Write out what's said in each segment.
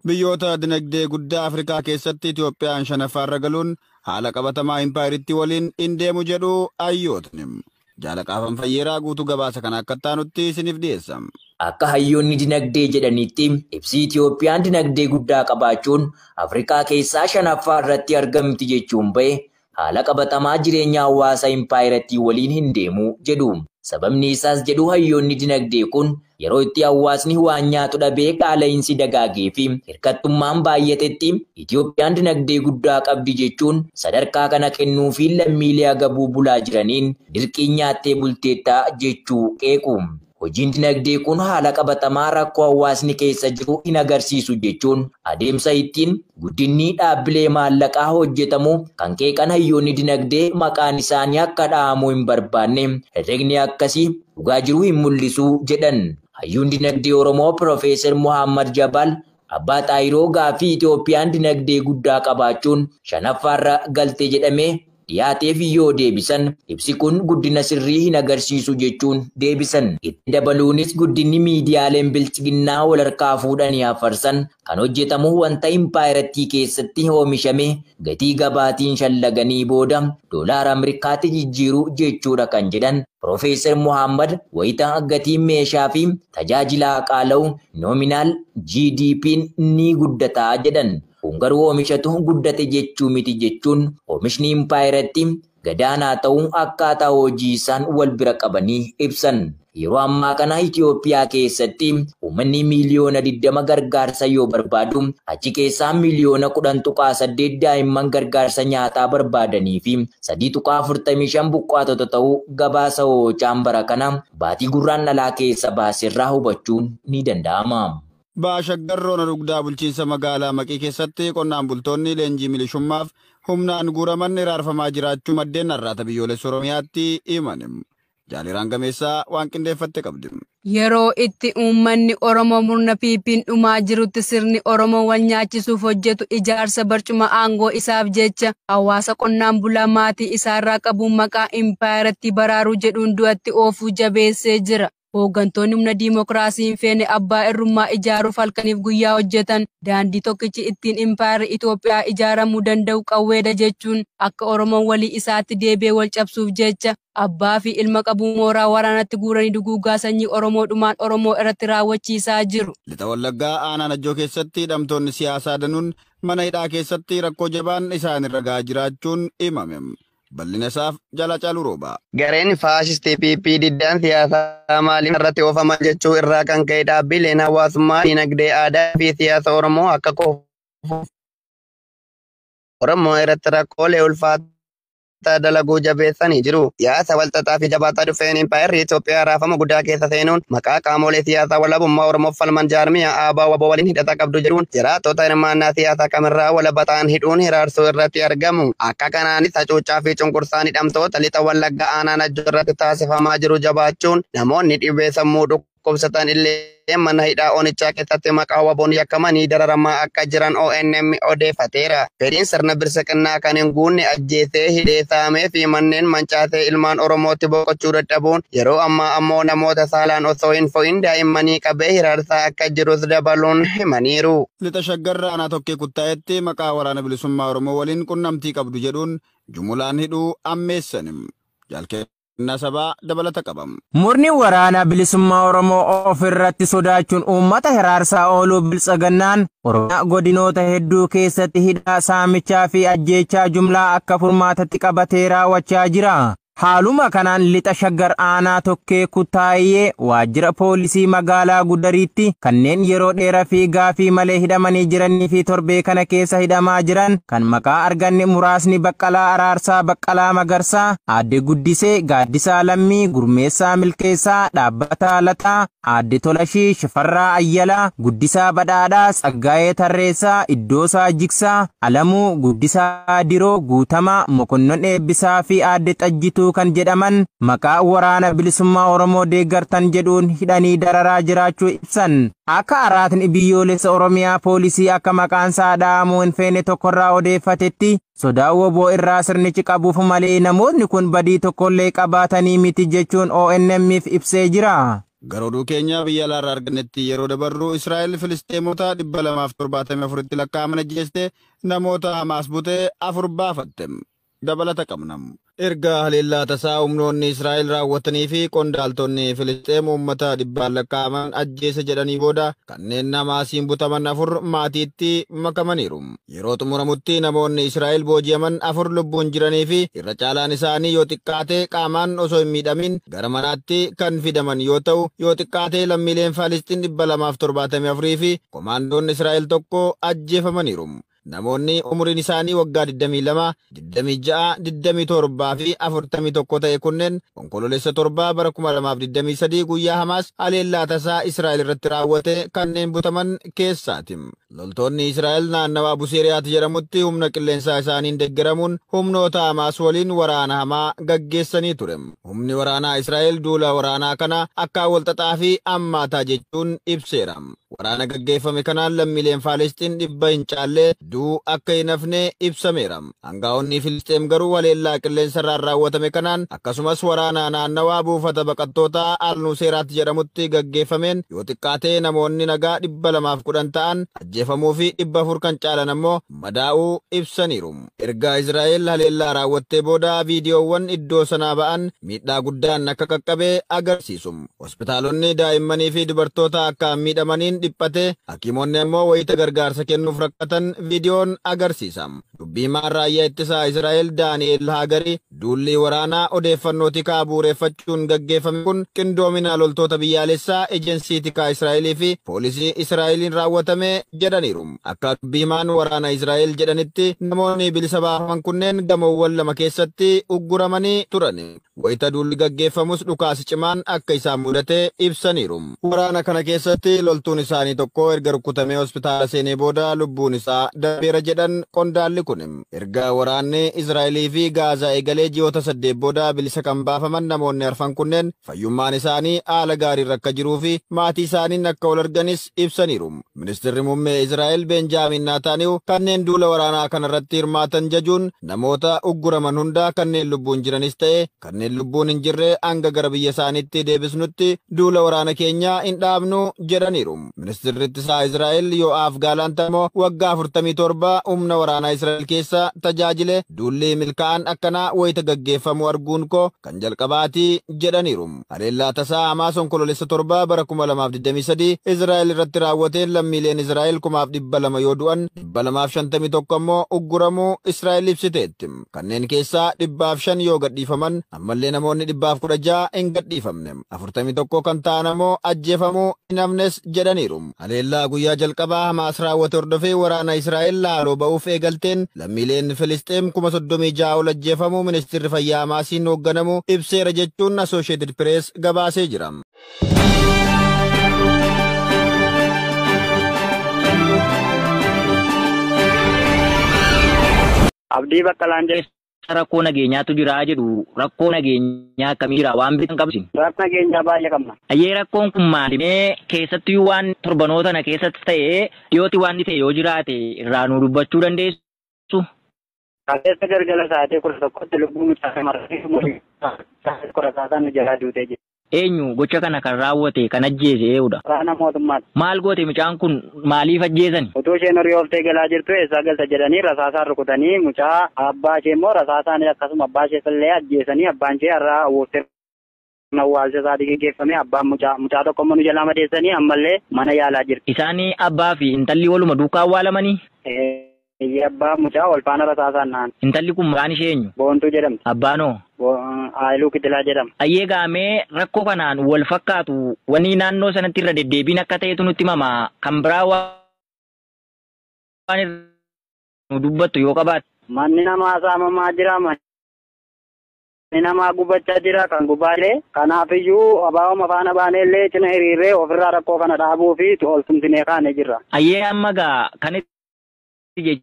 Biyyoota dinagdee guddaa Afrikaa keessatti Itoophiyaan shanaffaarra galuun haala qabatamaa impaayiriitti waliin hin deemu jedhu hayyootni. Jaalaqaafan Fayyeeraa guutuu gabaasa kana akka taanutti isiniif dhiyeessa. Akka hayyoonni dinagdee jedhanitti ibsi Itoophiyaan dinagdee guddaa qabaachuun Afrikaa keessaa shanaffaa irratti argamti jechuun bahe haala qabatamaa jireenya hawaasa impaayiriitti waliin hin deemu jedhu. Sababni isaas jedhu hayyoonni dinagdee kun yeroo itti hawaasni waan nyaatu dhabee qaala'insi dagaagee fi hirkattummaan baay'atetti Itoophiyaan dinagdee guddaa qabdi jechuun sadarkaa kana kennuu fi lammiilee agabuu bulaa jiraniin dirqiin nyaattee bulteetta jechuu qeequ. Hojiin dinagdee kun haala qabatamaa rakkoo hawaasni keessa jiru hin agarsiisu jechuun adeemsa ittiin guddinni dhaabbilee maallaqaa hojjetamu kan qeeqan hayyoonni dinagdee maqaan isaanii akka dha'amuu hin barbaanne herregni akkasii dhugaa jiru hin mul'isu jedhan. Hayyuun dinagdee Oromoo Profeesar Muhammad Jabal abbaa xaayiroo gaaffii Itoophiyaan dinagdee guddaa qabaachuun shanaffaarra galte jedhamee dhiyaateef yoo deebisan ibsi kun guddina sirrii hin agarsiisu jechuun deebisan. Itti dabaluunis guddinni miidiyaaleen bilchiginnaa walharkaa fuudhanii afarsan kan hojjetamu wanta impaayiriitti keessatti oomishame gatii gabaatiin shallaganii booda doolaara Ameerikaatti jijjiiruu jechuudha kan jedhan Profeesar Muhammad wayita gatiin meeshaa fi tajaajilaa qaala'u noominaal GDP'n ni guddataa jedhan. Garuu oomishatu guddate jechuu miti jechuun oomishni impaayiriitti gadaanaa ta'uu akkaataa hojii isaan wal bira qabanii ibsan. Yeroo ammaa kana Itoophiyaa keessatti uummanni miliyoona 20 gargaarsa yoo barbaadu achi keessaa miliyoona 10.8 daa'imman gargaarsa nyaataa barbaadanii fi 3.45 buqqaatota ta'uu gabaasa Caambara kana baatii gurraandhalaa keessa baaserraa hubachuun ni danda'ama. Baashaggar Roona Dugdaa bulchiinsa magaalaa Maqii keessatti qonnaan bultoonni leenjii milishummaaf humnaan guuraman hiraarfamaa jiraachuu maddeen har'aata biyyoolessa Oromiyaatti himan. Jaaliraan Gameessaa waan qindeeffatte qabdi. Yeroo itti uummanni Oromoo murna piippiin dhumaa jirutti sirni Oromoo wal nyaachisuuf hojjetu ijaarsa barcuma aangoo isaaf jecha hawaasa qonnaan bulaa maatii isaarraa qabuun maqaa impaayiriitti baraaruu jedhuun du'atti oofuu jabeessee jira. Hooggantoonni humna diimokiraasii hin feene abbaa irrummaa ijaaruuf halkaniif guyyaa hojjetan daandii tokkichi ittiin impaayirri Itoophiyaa ijaaramuu danda'u qawweedha jechuun akka Oromoon walii isaatti deebi'ee wal cabsuuf jecha abbaa fi ilma qabuu mooraa waraanatti guuranii duguugaa sanyii Oromoodhumaan Oromoo irratti raawwachiisaa jiru. Lixa Wallaggaa aanaa Najjoo keessatti hidhamtoonni siyaasaa danuun mana hidhaa keessatti rakkoo jabaan isaanirra gahaa jiraachuun himame. Bal'ina isaaf Jala Caaluu Roobaa. Gareen faashistii PP diddaan siyaasaa maaliif irratti oofaman jechuu irraa kan ka'e dhaabbileen hawaasummaa dinagdee aadaa fi siyaasa Oromoo akka Oromoo irratti rakkoolee ulfaataa dalaguu jabeessanii jiru. Siyaasa walxaxaa fi jabaataa dhufeen impaayirri Itoophiyaa raafama guddaa keessa seenuun maqaa qaamolee siyaasaa walabummaa Oromoof falman jaarmiyaa ABO WBO waliin hidhata qabdu jedhuun jiraattota hirmaannaa siyaasaa kamirraa walaba ta'an hidhuun hiraarsuu irratti argamu. Akka kanaanis hacuuccaa fi cunqursaan hidhamtoota lixa Wallaggaa aanaa Najjoo irratti taasifamaa jiru jabaachuun namoonni dhibee sammuu dhukkubsatan illee mana hidhaa Onichaa keessatti maqaa WBO'n yakkamanii dararamaa akka jiran ONM odeeffateera. Fedhiin sirna bilisiginnaa kan hin guunne ajjeesee hidhee saamee fi manneen mancaasee ilmaan Oromootti boqochuu dadhabuun yeroo ammaa ammoo namoota saalaan osoo hin fo'in daa'immanii qabee hiraarsaa akka jirus dabaluun himaniiru. Lixa Shaggar aanaa Tokkee Kuttaa'etti maqaa waraana bilisummaa Oromoo waliin qunnamtii qabdu jedhuun jumulaan hidhuu ammeessan. Nasabaa dabalata qabam. Murni waraana bilisummaa Oromoo ofirratti sodaachuun uummata hiraarsaa ooluu biltsiginnaan Oromiyaa godinoota hedduu keessatti hidhaa saamichaa fi ajjeechaa jumlaa akka furmaatatti qabatee raawwachaa jira. Haaluma kanaan lixa Shaggar aanaa Tokkee Kuttaa'ee waajjira poolisii magaalaa Gudariitti kanneen yeroo dheeraa fi gaafii malee hidhamanii jiranii fi torbee kana keessa hidhamaa jiran kan maqaa arganne muraasni Baqqalaa Araarsaa, Baqqalaa Magarsaa, Aadde Guddisee, Gaaddisaa Lammii, Gurmeessaa Milkeessaa, Dhaabbataa Lataa, Aadde Tolashii, Shifarraa Ayyalaa, Guddisaa Badhaadhaa, Tsaggaayee Tarreessaa, Iddoosaa Jigsaa, Alamuu, Guddisaa Diroo, Guutamaa, Mokonnon Eebbisaa fi Aadde Xajjituu kan jedhaman maqaa waraana bilisummaa Oromoo deeggartan jedhuun hidhanii dararaa jiraachuu ibsan. Akka araatni biyyoolessa Oromiyaa poolisii akka maqaan isaa dha'amuu hin feene tokkorraa odeeffatetti sodaa WBO irraa sirnichi qabuuf malee namoonni kun badii tokkollee qabaatanii miti jechuun ONM'if ibsee jira. Garooduu keenya biyya alaarraa argannetti yeroo dabarru Israa'el Filisteemota 274tti lakkaa'aman ajjeeste namoota Hamaas butee 4 baafatte. Dabalata qabnam. Erga haleellaa tasaa humnoonni Israa'el raawwatanii fi qondaaltonni Filisxeem uummata 100 lakkaa'aman ajjeese jedhanii booda kanneen Hamaasiin butaman 4 maatiitti makamaniiru. Yeroo xumuramutti namoonni Israa'el booji'aman 4 lubbuun jiranii fi irra caalaan isaanii yoo xiqqaate qaamaan osoo hin miidhamin gara manaatti kan fidaman yoo ta'u, yoo xiqqaate lammiileen Faalistiin 274 fi komaandoonni Israa'el tokko ajjeefamaniiru. Namoonni umuriin isaanii waggaa 22, 26, 27 fi 41 ta'e kunneen onkololeessa 7 bara 2023 guyyaa Hamaas haleellaa tasaa Israa'el irratti raawwate kanneen butaman keessaati. Loltoonni Israa'el naannawaa Buseeriyaat jedhamutti humna qilleensaa isaaniin deeggaramuun humnoota Hamaas waliin waraana hamaa gaggeessanii ture. Humni waraanaa Israa'el duula waraanaa kana akka walxaxaa fi ammaataa jechuun ibseera. Waraana gaggeeffame kanaan lammiileen Faalistiin 100 hin caalle akka hin hafne ibsameera. Aangaa'onni Filisxeem garuu haleellaa qilleensarraan raawwatame kanaan akkasumas waraana naannawaa buufata baqattootaa Al-Nuseeraat jedhamutti gaggeeffameen yoo xiqqaate namoonni nagaa 210 ta'an ajjeefamuu fi 400 kan caalan ammoo madaa'uu ibsaniiru. Erga Israa'el haleellaa raawwattee booda viidiyoowwan iddoo sanaa ba'an miidhaa guddaan akka qaqqabe agarsiisu. Hospitaalonni daa'immanii fi dubartoota akka miidhamaniin dhiphate, hakiimonni ammoo wayita gargaarsa kennuuf rakkatan viidiyoon agarsiisa. Dubbii raayyaa ittisaa Israa'el Daani'el Haagari duulli waraanaa odeeffannoo tikaa bu'uureffachuun gaggeeffame kun qindoomina loltoota biyyaalessaa ejensii tikaa Israa'elii fi poolisii Israa'eliin raawwatame jedhaniiru. Akka dubbii waraana Israa'el jedhanitti namoonni bilisa baafaman kunneen gamoowwan 2 keessatti ugguramanii turan. Wayita duulli gaggeeffamus dhukaasi cimaan akka isaan mudate ibsaniiru. Waraana kana keessatti loltuun isaanii tokko erga rukkutamee hospitaala seenee booda lubbuun isaa darbeera jedhan qondaalli kun. Erga waraanni Israa'elii fi Gaazaa eegalee ji'oota 8 booda bilisa kan baafaman namoonni arfan kunneen fayyummaan isaanii haala gaariirra akka jiruu fi maatii isaaniin akka wal arganis ibsaniiru. Ministeerri muummee Israa'el Benjaamin Naataaniyahu kanneen duula waraanaa kanarratti hirmaatan jajuun namoota ugguraman hunda kanneen lubbuun jiranis ta'e kanneen lubbuun hin jirre hanga gara biyya isaaniitti deebisnutti duula waraana keenyaa hin dhaabnu jedhaniiru. Ministeerri ittisaa Israa'el Yo'aaf Gaalaant ammoo waggaa 47 humna waraanaa Israa'el keessa tajaajile duulli milkaa'an akkanaa wayita gaggeeffamu arguun koo kan jalqabaati jedhaniiru. Haleellaa tasaa Hamaas onkololeessa 7 bara 2023 Israa'el irratti raawwateen lammiileen Israa'el 200,000 yoo du'an 251 ammoo ugguramuu Israa'el ibsiteetti. Kanneen keessaa 105 yoo gadhiifaman ammallee namoonni 116 hin gadhiifamne. 41 kan ta'an ammoo ajjeefamuu hin hafnes jedhaniiru. Haleellaa guyyaa jalqabaa Hamaas raawwate hordofee waraana Israa'el haaloo ba'uuf eegalteen lammiileen Filisxeem 36,000 ol ajjeefamuu ministeerri fayyaa Hamaasiin hoogganamu ibseera jechuun Associated Press gabaasee jira. Abdii Baqqalaan jedhe rakkoo nageenyaatu jira jedhu rakkoo nageenyaa akkamii jira waan bitan qabsin. rakkoo nageenyaa baay'ee qabna. Ayyee rakkoon kun maalimee keessatti waan torbanoota na keessatti ta'ee dhiyooti waan ta'e yoo jiraate irraa nu dubbachuu dandeessu. Kaleessa galgala sa'aatii 11tti lubbuun isaa marfee qorataataan nu jalaa duutee jira. Eenyu gocha kana kan raawwate kan ajjeese ee'uudha. Waraana mootummaati. Maal goote mucaan kun maaliif ajjeesani? Utuu isheen horii ooftee galaa jirtu eessaa galta jedhanii rasaasaan rukutanii mucaa abbaa ishee immoo rasaasaan akkasuma abbaa ishee illee ajjeesanii abbaan ishee har'aa awwooftee awwaalcha isaatii gaggeeffame abbaan mucaa tokko immoo nu jalaa madeessanii ammallee mana yaalaa jirti. Isaanii abbaa fi intalli waluma duukaa awwaalamanii? Abbaa mucaa wal faana rasaasaan naan. Intalli kun maqaan ishee eenyu? Boontuu jedhamti. Abbaanoo? Aayiluu Kidilaa jedhama. Ayyee gaamee rakkoo kanaan wal fakkaatu wani naannoo sanatti irra deddeebiin akka ta'etu nutti himama kan biraa waan nu dubbattu yoo qabaate. Manni namaa saamamaa jira. Manni namaa gubachaa jira kan gubaalee kanaafiyyuu abaa'uma faana baaneellee cina hiriirree ofirraa rakkoo kana dhaabuu fi ol tumsinee kaanee jirra. Ayyee amma gaa kan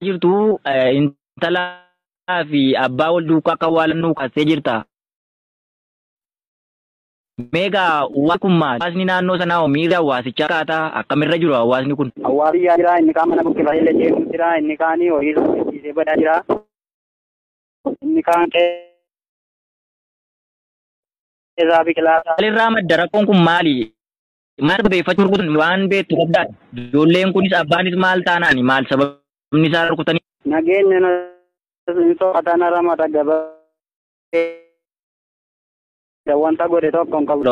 jirtu intalaa fi abbaa wal duukaa akka awwaalannuu kaasee jirta. Meegaa waan kun maali? Hawaasni naannoo sanaa miira hawaasichaa akkaataa akkamirra jiru hawaasni kun? Hawaasni jira inni kaan mana buqqifamee deemu jira inni kaan horii horsiisee badaa jira inni kaan qe'ee biqilaa. Maalirraa madda rakkoon kun maali? Maal beeffachuu rukutan waan beektu qabdaa. Ijoolleen kunis abbaanis maal taanaani maal sababni isaa rukutanii. Nageenya soqatan ramata gabaa wanta godhe tokko hin qabu.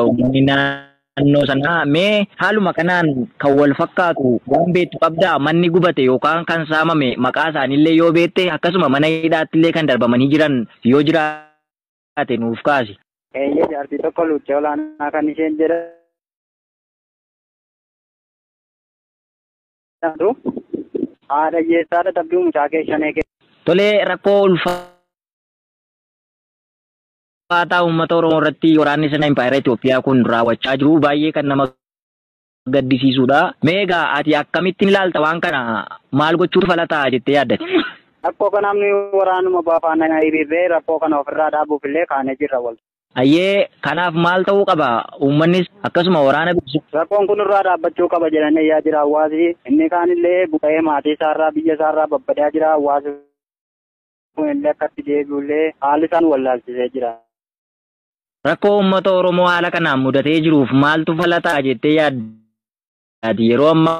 Naannoo sana mee haaluma kanaan kan wal fakkaatu waan beektu qabdaa manni gubate yookaan kan saamame maqaa isaaniillee yoo beekte akkasuma mana hidhaattillee kan darbamanii jiran yoo jiraate nuuf kaasi. Eeyyee jaartii tokko luuccee olaanaa kan isheen jedhamtu haadha hiyyeessaadha tabbii mucaa keessanee Tolee rakkoo ulfaataa uummata Oromoo irratti waraanni sirna Impaayera Itoophiyaa kun raawwachaa jiru baay'ee kan nama gaddisiisudha. Meegaa ati akkamittiin ilaalta waan kana maal gochuutu falataa jettee yaaddati? Rakkoo kana namni waraanuma baafaan hiriirree rakkoo kana ofirraa dhaabuuf illee kaanee jirra wal. Ayyee kanaaf maal ta'uu qaba uummannis akkasuma waraana bisu. Rakkoon kun irraa dhaabbachuu qaba jedhanii yaa jira hawaasi inni kaanillee buqa'ee maatii isaarraa biyya isaarraa babbadaa jira hawaasi kun illee akkatti deebi'ullee haalli isaan wallaalchisee jira. Rakkoo uummata Oromoo haala kanaan mudatee jiruuf maaltu falataa jettee yaaddi yeroo ammaa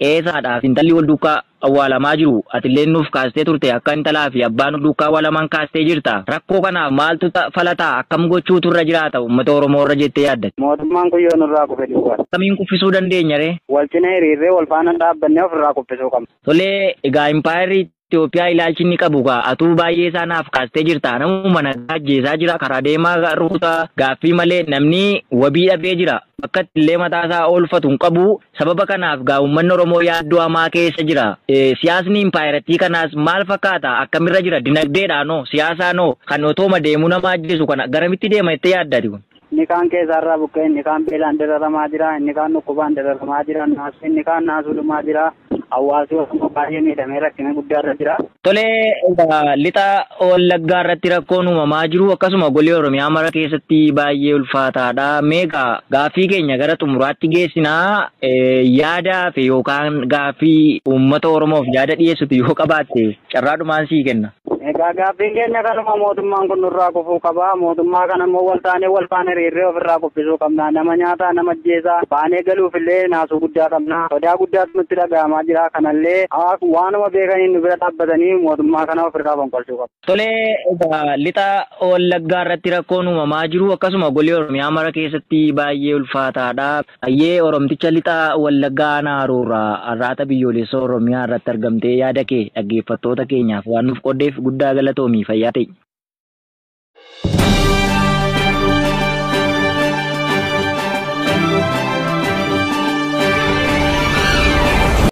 qeessaadhaaf intalli wal duukaa awwaalamaa jiru atillee nuuf kaastee turte akka intalaa fi abbaan duukaa awwaalaman kaastee jirta rakkoo kanaaf maaltu falataa akkam gochuutu irra jiraata uummata Oromoo irra jettee yaaddati. Mootummaan kun yoo nurraa kufe duuba. Akkamiin kuffisuu dandeenya ree? Wal cina hiriirree wal faana dhaabbannee ofirraa kuffisuu qabna. Tolee egaa Impaayerri Itoophiyaa ilaalchi inni qabu atuu baay'ee isaanaaf kaastee jirta namuma nagaa ajjeesaa jira karaa deemaa rukutaa gaaffii malee namni wabii dhabee jira bakka illee mataasaa oolfatu hin qabu sababa kanaaf uummanni Oromoo yaaddoo hamaa keessa jira siyaasni Impaayerattii kanaas maal fakkaata akkamirra jira dinagdeedhaanoo siyaasaanoo kan otooma deemuu nama ajjeesu kana garamitti deema jettee yaaddati kun. Inni kaan keessaarraa buqqee inni kaan beelaan dararamaa jira inni kaan dhukkubaan dararamaa jira inni kaan naasuudhumaa jira. Hawaasni Oromoo baay'ee miidhamee rakkina guddaa irra jira. Tolee lixa Wallaggaa irratti rakkoon uumamaa jiru akkasuma golee Oromiyaa mara keessatti baay'ee ulfaataadha. Meegaa gaaffii keenya gara xumuraatti geessinaa yaadaa fi yookaan gaaffii uummata Oromoof yaada dhiyeessitu yoo qabaatte carraadhumaan sii kenna. Egaa gaaffiin keenya kanuma mootummaan kun nurraa kufuu qaba. Mootummaa kana immoo wal taanee wal faana hiriirree ofirraa kuffisuu qabna. Nama nyaataa nama ajjeesaa baanee galuuf illee naasuu guddaa qabna. Sodaa guddaatu nutti dhaga'amaa jira. Kanallee waanuma beekaniin nu bira dhaabbatanii mootummaa kana ofirraa fonqolchuu qabu. Tolee egaa lixa Wallaggaa irratti rakkoon uumamaa jiru akkasuma golee Oromiyaa mara keessatti baay'ee ulfaataadha. Ayyee Oromticha lixa Wallaggaa Naaruurraa arraata biyyoolessa Oromiyaa irratti argamtee yaada kee dhaggeeffattoota keenyaaf waan nuuf qoddeef guddaa galatoomii fayyaa ta'e.